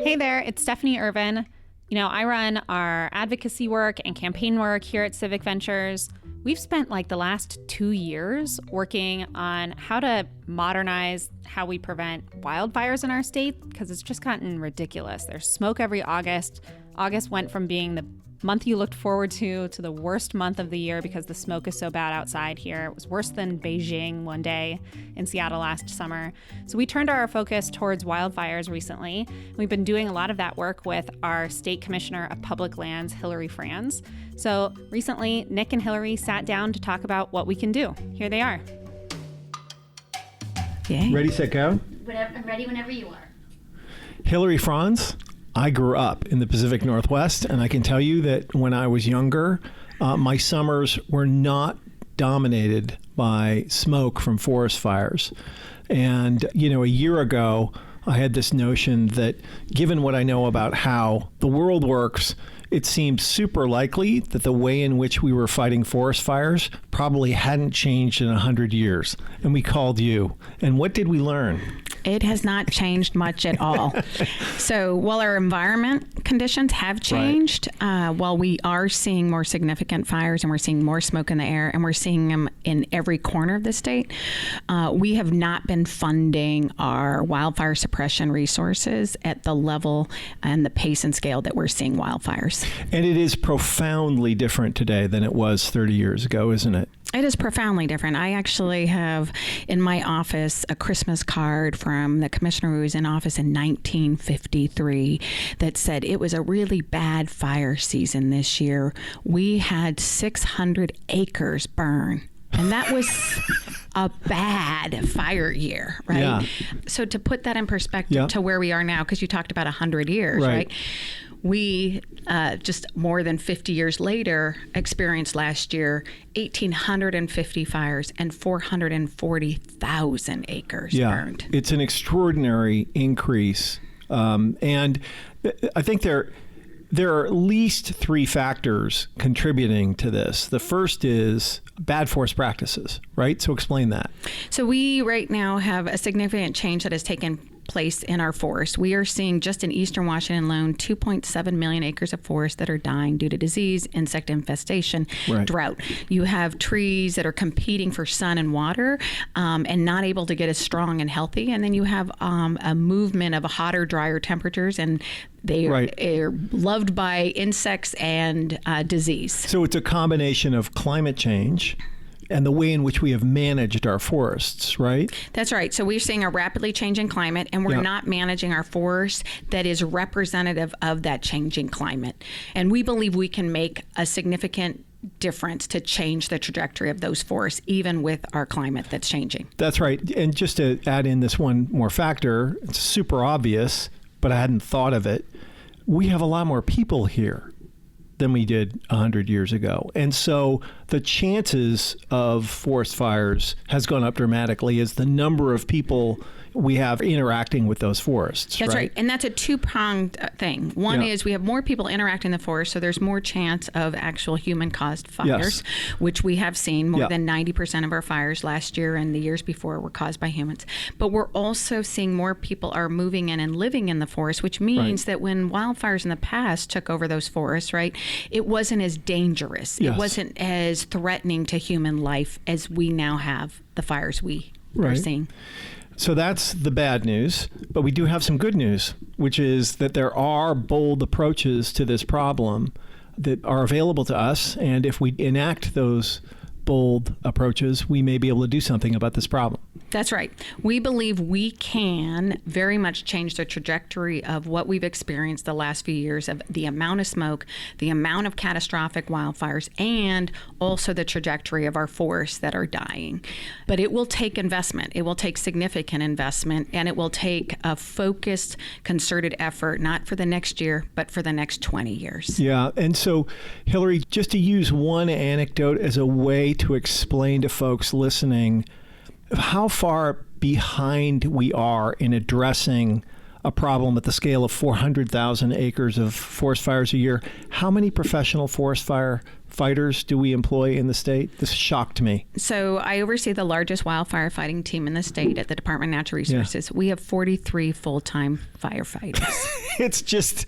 Hey there, it's Stephanie Irvin. I run our advocacy work and campaign work here at Civic Ventures. We've spent the last 2 years working on how to modernize how we prevent wildfires in our state because it's just gotten ridiculous. There's smoke every August. August went from being the month you looked forward to the worst month of the year because the smoke is so bad outside here. It was worse than Beijing one day in Seattle last summer. So we turned our focus towards wildfires recently. We've been doing a lot of that work with our State Commissioner of Public Lands, Hillary Franz. So recently, Nick and Hillary sat down to talk about what we can do. Here they are. Yay. Ready, set, go? I'm ready whenever you are. Hillary Franz. I grew up in the Pacific Northwest, and I can tell you that when I was younger, my summers were not dominated by smoke from forest fires. And, a year ago, I had this notion that given what I know about how the world works, it seemed super likely that the way in which we were fighting forest fires probably hadn't changed in 100 years. And we called you. And what did we learn? It has not changed much at all. So while our environment conditions have changed, while we are seeing more significant fires and we're seeing more smoke in the air and we're seeing them in every corner of the state, we have not been funding our wildfire suppression resources at the level and the pace and scale that we're seeing wildfires. And it is profoundly different today than it was 30 years ago, isn't it? It is profoundly different. I actually have in my office a Christmas card from the commissioner who was in office in 1953 that said it was a really bad fire season this year. We had 600 acres burn. And that was a bad fire year, right? Yeah. So to put that in perspective to where we are now, because you talked about 100 years, right? We, just more than 50 years later, experienced last year 1,850 fires and 440,000 acres burned. It's an extraordinary increase. And I think there are at least three factors contributing to this. The first is bad forest practices, right? So explain that. So we right now have a significant change that has taken place in our forest. We are seeing just in Eastern Washington alone 2.7 million acres of forest that are dying due to disease, insect infestation, drought. You have trees that are competing for sun and water and not able to get as strong and healthy. And then you have a movement of hotter, drier temperatures, and they are loved by insects and disease. So it's a combination of climate change and the way in which we have managed our forests, right? That's right. So we're seeing a rapidly changing climate, and we're not managing our forests that is representative of that changing climate. And we believe we can make a significant difference to change the trajectory of those forests, even with our climate that's changing. That's right. And just to add in this one more factor, it's super obvious, but I hadn't thought of it. We have a lot more people here than we did 100 years ago. And so the chances of forest fires has gone up dramatically as the number of people we have interacting with those forests. That's right. And that's a two-pronged thing. One is we have more people interacting in the forest, so there's more chance of actual human-caused fires, which we have seen. More than 90% of our fires last year and the years before were caused by humans. But we're also seeing more people are moving in and living in the forest, which means that when wildfires in the past took over those forests, it wasn't as dangerous. It wasn't as threatening to human life as we now have the fires we are seeing. So that's the bad news, but we do have some good news, which is that there are bold approaches to this problem that are available to us, and if we enact those bold approaches, we may be able to do something about this problem. That's right. We believe we can very much change the trajectory of what we've experienced the last few years of the amount of smoke, the amount of catastrophic wildfires, and also the trajectory of our forests that are dying. But it will take investment. It will take significant investment, and it will take a focused, concerted effort, not for the next year, but for the next 20 years. Yeah. And so, Hillary, just to use one anecdote as a way to explain to folks listening how far behind we are in addressing a problem at the scale of 400,000 acres of forest fires a year. How many professional forest fire firefighters do we employ in the state? This shocked me. So I oversee the largest wildfire fighting team in the state at the Department of Natural Resources. We have 43 full-time firefighters. It's just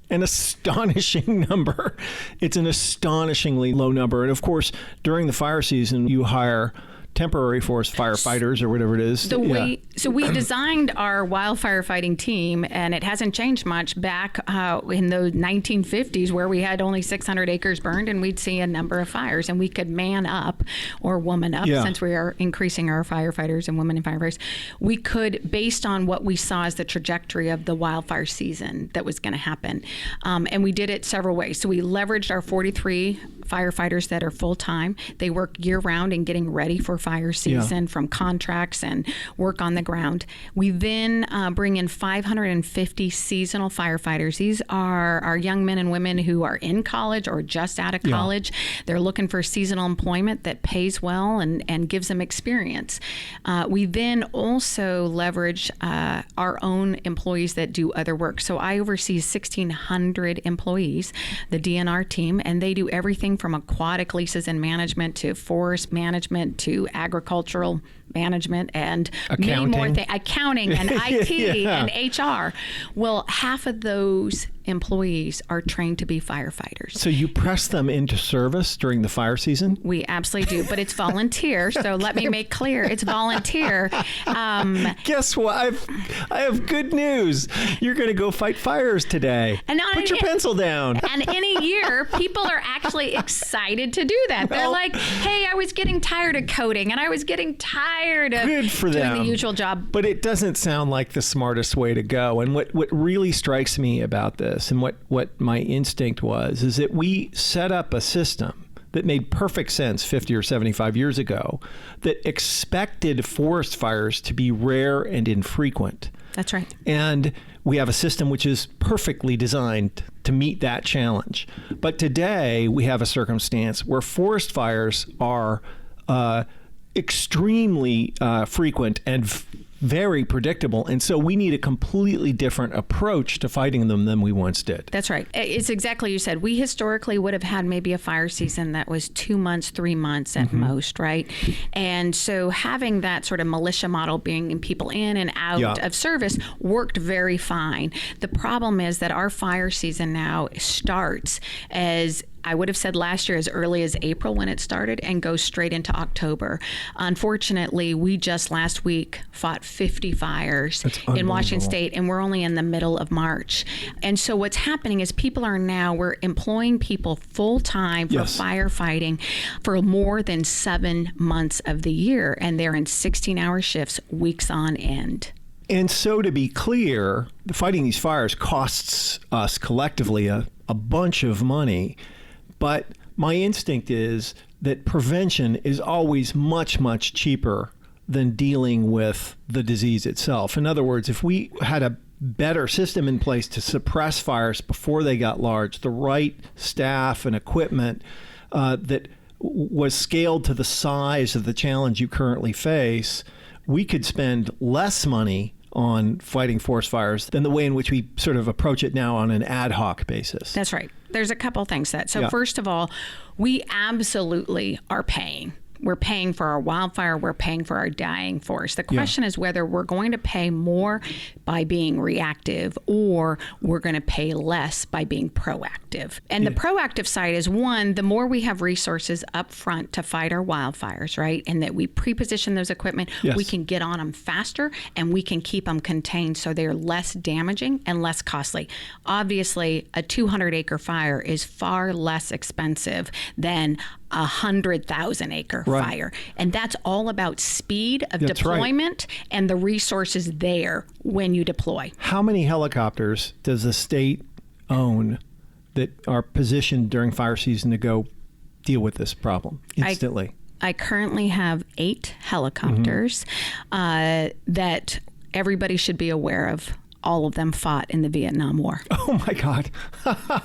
an astonishing number. It's an astonishingly low number. And of course, during the fire season, you hire temporary force firefighters or whatever it is. So we designed our wildfire fighting team, and it hasn't changed much back in the 1950s, where we had only 600 acres burned and we'd see a number of fires, and we could man up or woman up, since we are increasing our firefighters and women in firefighters. We could, based on what we saw as the trajectory of the wildfire season that was going to happen. And we did it several ways. So we leveraged our 43 firefighters that are full-time. They work year-round in getting ready for fire season, from contracts and work on the ground. We then bring in 550 seasonal firefighters. These are our young men and women who are in college or just out of college. They're looking for seasonal employment that pays well and gives them experience. We then also leverage our own employees that do other work. So I oversee 1,600 employees, the DNR team, and they do everything from aquatic leases and management to forest management to agricultural management and many more things, accounting and IT and HR. Well, half of those employees are trained to be firefighters. So you press them into service during the fire season? We absolutely do, but it's volunteer. So let me make clear, it's volunteer. Guess what? I have good news. You're going to go fight fires today. And put your pencil down. And in a year, people are actually excited to do that. They're like, hey, I was getting tired of coding and I was getting tired of good for doing them. The usual job. But it doesn't sound like the smartest way to go. And what really strikes me about this and what my instinct was is that we set up a system that made perfect sense 50 or 75 years ago that expected forest fires to be rare and infrequent. That's right. And we have a system which is perfectly designed to meet that challenge. But today we have a circumstance where forest fires are extremely frequent and very predictable. And so we need a completely different approach to fighting them than we once did. That's right. It's exactly you said. We historically would have had maybe a fire season that was 2 months, 3 months at most, right? And so having that sort of militia model, bringing people in and out of service, worked very fine. The problem is that our fire season now starts as I would have said last year as early as April when it started and goes straight into October. Unfortunately, we just last week fought 50 fires in Washington State, and we're only in the middle of March. And so what's happening is we're employing people full-time for firefighting for more than 7 months of the year, and they're in 16-hour shifts, weeks on end. And so to be clear, fighting these fires costs us collectively a bunch of money. But my instinct is that prevention is always much, much cheaper than dealing with the disease itself. In other words, if we had a better system in place to suppress fires before they got large, the right staff and equipment that was scaled to the size of the challenge you currently face, we could spend less money on fighting forest fires than the way in which we sort of approach it now on an ad hoc basis. That's right. There's a couple things that. So first of all, we absolutely are paying. We're paying for our wildfire. We're paying for our dying forest. The question is whether we're going to pay more by being reactive or we're going to pay less by being proactive. And the proactive side is, one, the more we have resources up front to fight our wildfires, right? And that we pre-position those equipment, we can get on them faster and we can keep them contained so they're less damaging and less costly. Obviously, a 200-acre fire is far less expensive than 100,000 acre fire. And that's all about speed of deployment and the resources there when you deploy. How many helicopters does the state own that are positioned during fire season to go deal with this problem instantly? I currently have 8 helicopters that everybody should be aware of. all of them fought in the Vietnam War. Oh my God.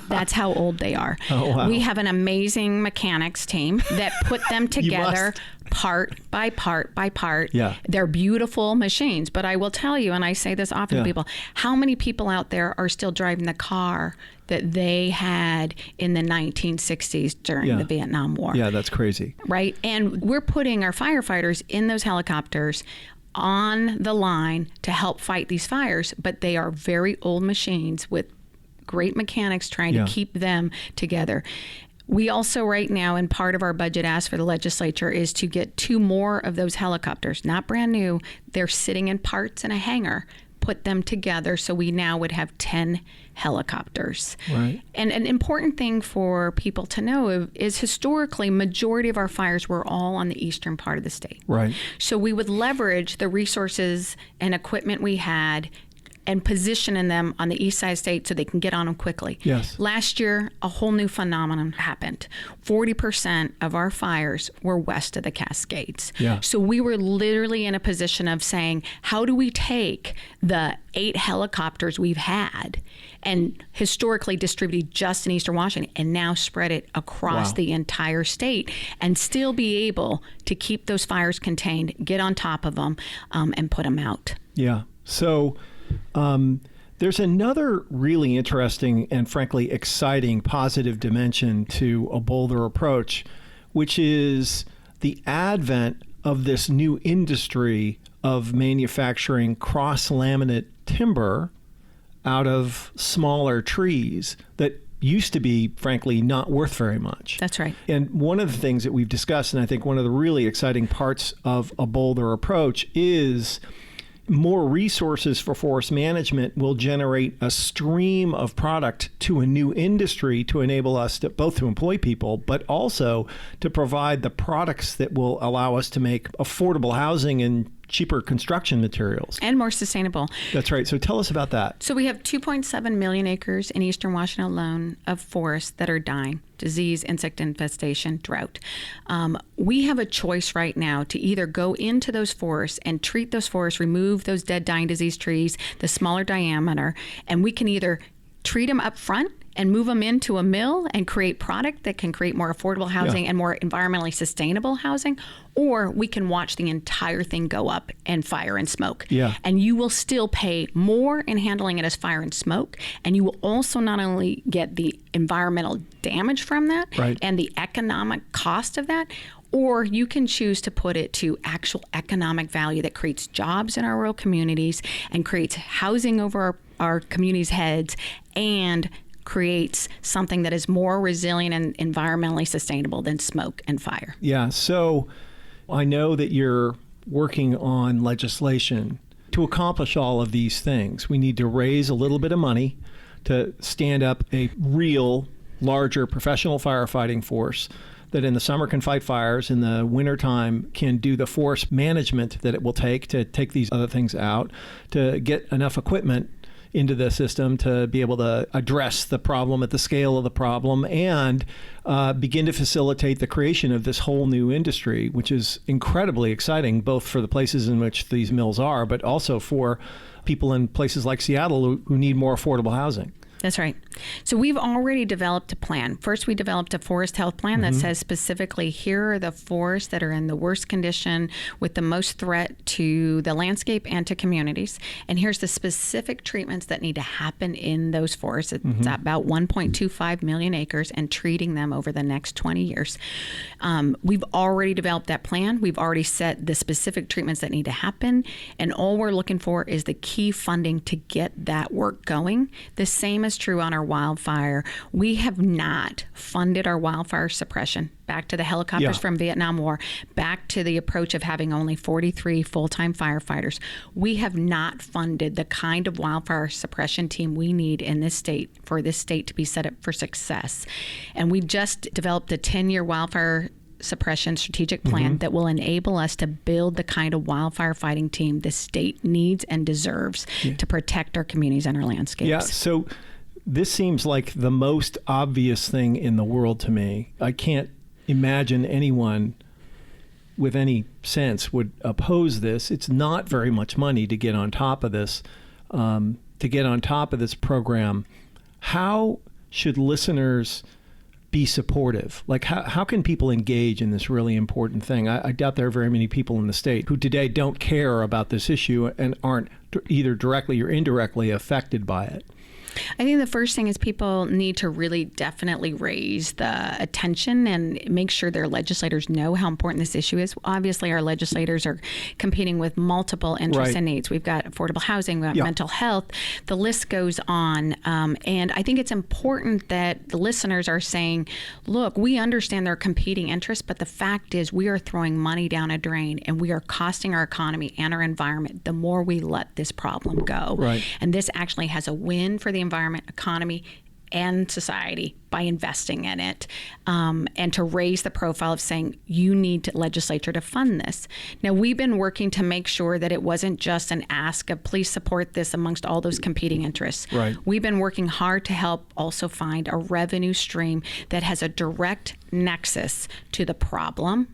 That's how old they are. Oh, wow. We have an amazing mechanics team that put them together part by part by part. Yeah. They're beautiful machines, but I will tell you, and I say this often to people, how many people out there are still driving the car that they had in the 1960s during the Vietnam War? Yeah, that's crazy. Right? And we're putting our firefighters in those helicopters on the line to help fight these fires, but they are very old machines with great mechanics trying to keep them together. We also right now, in part of our budget ask for the legislature, is to get 2 more of those helicopters, not brand new. They're sitting in parts in a hangar. Put them together so we now would have 10 helicopters. Right. And an important thing for people to know is historically, majority of our fires were all on the eastern part of the state. Right. So we would leverage the resources and equipment we had and positioning them on the east side of the state so they can get on them quickly. Yes. Last year, a whole new phenomenon happened. 40% of our fires were west of the Cascades. Yeah. So we were literally in a position of saying, how do we take the 8 helicopters we've had and historically distributed just in Eastern Washington and now spread it across the entire state and still be able to keep those fires contained, get on top of them, and put them out? Yeah. So there's another really interesting and frankly exciting positive dimension to a Boulder approach, which is the advent of this new industry of manufacturing cross-laminate timber out of smaller trees that used to be, frankly, not worth very much. That's right. And one of the things that we've discussed, and I think one of the really exciting parts of a Boulder approach, is more resources for forest management will generate a stream of product to a new industry to enable us to both to employ people, but also to provide the products that will allow us to make affordable housing and cheaper construction materials. And more sustainable. That's right. So tell us about that. So we have 2.7 million acres in Eastern Washington alone of forests that are dying. Disease, insect infestation, drought. We have a choice right now to either go into those forests and treat those forests, remove those dead, dying disease trees, the smaller diameter, and we can either treat them up front and move them into a mill and create product that can create more affordable housing and more environmentally sustainable housing, or we can watch the entire thing go up and fire and smoke. Yeah. And you will still pay more in handling it as fire and smoke, and you will also not only get the environmental damage from that and the economic cost of that, or you can choose to put it to actual economic value that creates jobs in our rural communities and creates housing over our communities' heads and creates something that is more resilient and environmentally sustainable than smoke and fire. Yeah. So I know that you're working on legislation to accomplish all of these things. We need to raise a little bit of money to stand up a real, larger professional firefighting force that in the summer can fight fires, in the wintertime can do the forest management that it will take to take these other things out, to get enough equipment into the system to be able to address the problem at the scale of the problem and begin to facilitate the creation of this whole new industry, which is incredibly exciting, both for the places in which these mills are, but also for people in places like Seattle who need more affordable housing. That's right. So we've already developed a plan. First, we developed a forest health plan that says specifically, here are the forests that are in the worst condition with the most threat to the landscape and to communities. And here's the specific treatments that need to happen in those forests. It's about 1.25 million acres and treating them over the next 20 years. We've already developed that plan. We've already set the specific treatments that need to happen. And all we're looking for is the key funding to get that work going. The same is true on our wildfire. We have not funded our wildfire suppression. Back to the helicopters from Vietnam War, back to the approach of having only 43 full-time firefighters. We have not funded the kind of wildfire suppression team we need in this state for this state to be set up for success. And we just developed a 10-year wildfire suppression strategic plan that will enable us to build the kind of wildfire fighting team the state needs and deserves to protect our communities and our landscapes. Yeah, so this seems like the most obvious thing in the world to me. I can't imagine anyone with any sense would oppose this. It's not very much money to get on top of this. to get on top of this program, how should listeners be supportive? Like, how can people engage in this really important thing? I doubt there are very many people in the state who today don't care about this issue and aren't either directly or indirectly affected by it. I think the first thing is people need to really definitely raise the attention and make sure their legislators know how important this issue is. Obviously, our legislators are competing with multiple interests and needs. We've got affordable housing, we've got mental health, the list goes on. And I think it's important that the listeners are saying, look, we understand their competing interests, but the fact is we are throwing money down a drain and we are costing our economy and our environment the more we let this problem go. Right. And this actually has a win for the environment, economy, and society by investing in it, and to raise the profile of saying you need legislature to fund this. Now, we've been working to make sure that it wasn't just an ask of please support this amongst all those competing interests. Right. We've been working hard to help also find a revenue stream that has a direct nexus to the problem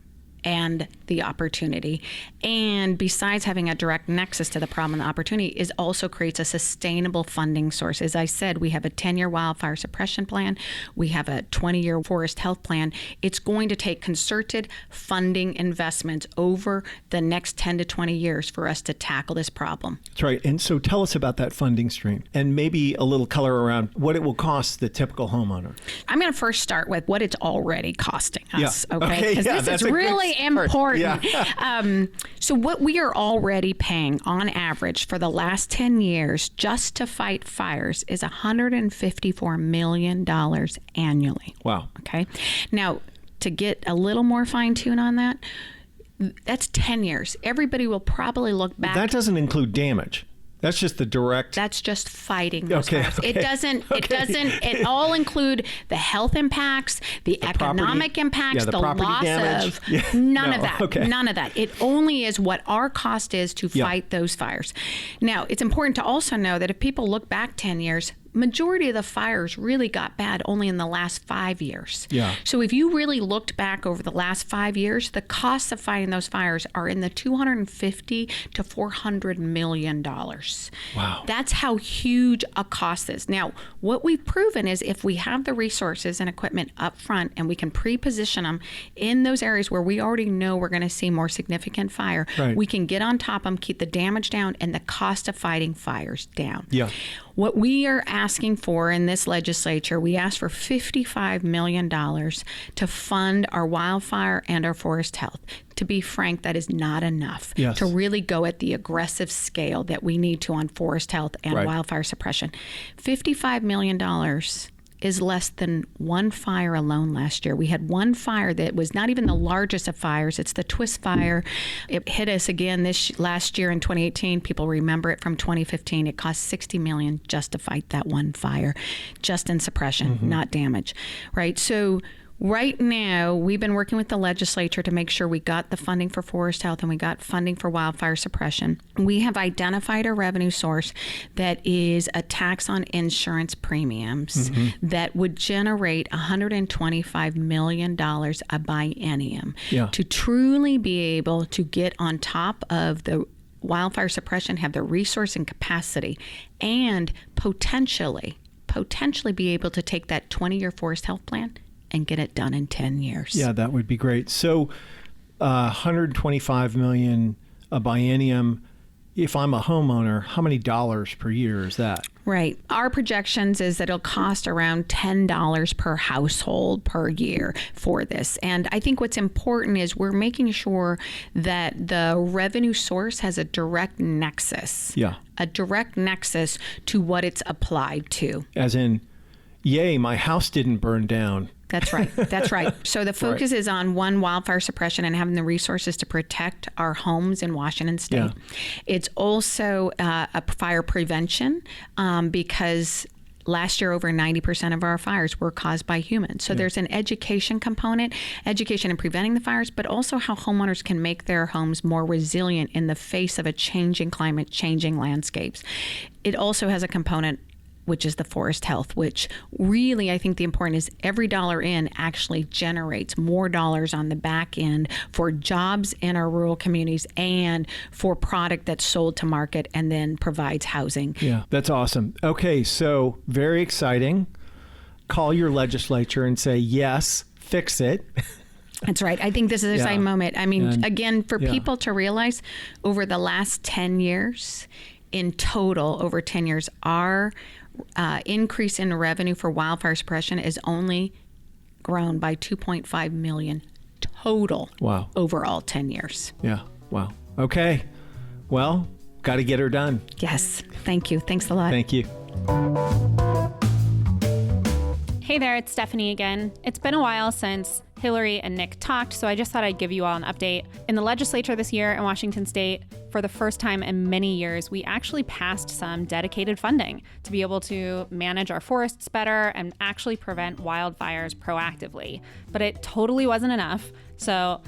and the opportunity. And besides having a direct nexus to the problem and the opportunity, is also creates a sustainable funding source. As I said, we have a 10-year wildfire suppression plan. We have a 20-year forest health plan. It's going to take concerted funding investments over the next 10 to 20 years for us to tackle this problem. That's right. And so tell us about that funding stream and maybe a little color around what it will cost the typical homeowner. I'm going to first start with what it's already costing us, okay? Because this is really important. Yeah. So what we are already paying on average for the last 10 years just to fight fires is $154 million annually. Wow. Okay. Now, to get a little more fine-tuned on that, that's 10 years. Everybody will probably look back. That doesn't include damage. That's just the direct. That's just fighting those fires. Okay. It doesn't. It all include the health impacts, the economic property, impacts, the property loss damage. of none of that. Okay. None of that. It only is what our cost is to fight those fires. Now, it's important to also know that if people look back 10 years, majority of the fires really got bad only in the last 5 years. Yeah. So if you really looked back over the last 5 years, the costs of fighting those fires are in the $250 to $400 million. Wow. That's how huge a cost is. Now, what we've proven is if we have the resources and equipment up front and we can pre-position them in those areas where we already know we're going to see more significant fire, we can get on top of them, keep the damage down, and the cost of fighting fires down. Yeah. What we are asking for in this legislature, we asked for $55 million to fund our wildfire and our forest health. To be frank, that is not enough to really go at the aggressive scale that we need to on forest health and wildfire suppression. $55 million is less than one fire alone last year. We had one fire that was not even the largest of fires. It's the Twist Fire. It hit us again last year in 2018. People remember it from 2015. It cost $60 million just to fight that one fire, just in suppression, not damage, right? So right now, we've been working with the legislature to make sure we got the funding for forest health and we got funding for wildfire suppression. We have identified a revenue source that is a tax on insurance premiums that would generate $125 million a biennium to truly be able to get on top of the wildfire suppression, have the resource and capacity, and potentially be able to take that 20-year forest health plan and get it done in 10 years. Yeah, that would be great. So $125 million a biennium. If I'm a homeowner, how many dollars per year is that? Right. Our projections is that it'll cost around $10 per household per year for this. And I think what's important is we're making sure that the revenue source has a direct nexus. Yeah. A direct nexus to what it's applied to. As in, yay, my house didn't burn down. That's right. That's right. So the focus is on one, wildfire suppression and having the resources to protect our homes in Washington State. Yeah. It's also a fire prevention because last year, over 90% of our fires were caused by humans. So there's an education component, education in preventing the fires, but also how homeowners can make their homes more resilient in the face of a changing climate, changing landscapes. It also has a component which is the forest health, which really, I think the important is every dollar in actually generates more dollars on the back end for jobs in our rural communities and for product that's sold to market and then provides housing. Yeah, that's awesome. Okay, so very exciting. Call your legislature and say, yes, fix it. That's right. I think this is a exciting moment. I mean, again, for people to realize over the last 10 years, in total, over 10 years, our increase in revenue for wildfire suppression is only grown by 2.5 million total. Wow. Over all 10 years. Yeah. Wow. Okay. Well, got to get her done. Yes. Thank you. Thanks a lot. Thank you. Hey there, it's Stephanie again. It's been a while since Hillary and Nick talked, so I just thought I'd give you all an update. In the legislature this year in Washington State, for the first time in many years, we actually passed some dedicated funding to be able to manage our forests better and actually prevent wildfires proactively. But it totally wasn't enough. So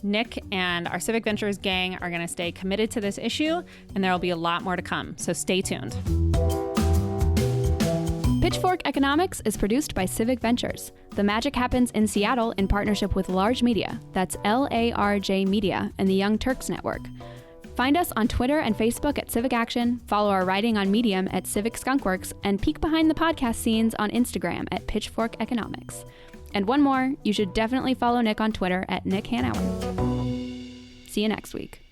Nick and our Civic Ventures gang are going to stay committed to this issue, and there will be a lot more to come. So stay tuned. Pitchfork Economics is produced by Civic Ventures. The magic happens in Seattle in partnership with Large Media, that's LARJ Media, and the Young Turks Network. Find us on Twitter and Facebook at Civic Action, follow our writing on Medium at Civic Skunkworks, and peek behind the podcast scenes on Instagram at Pitchfork Economics. And one more, you should definitely follow Nick on Twitter at Nick Hanauer. See you next week.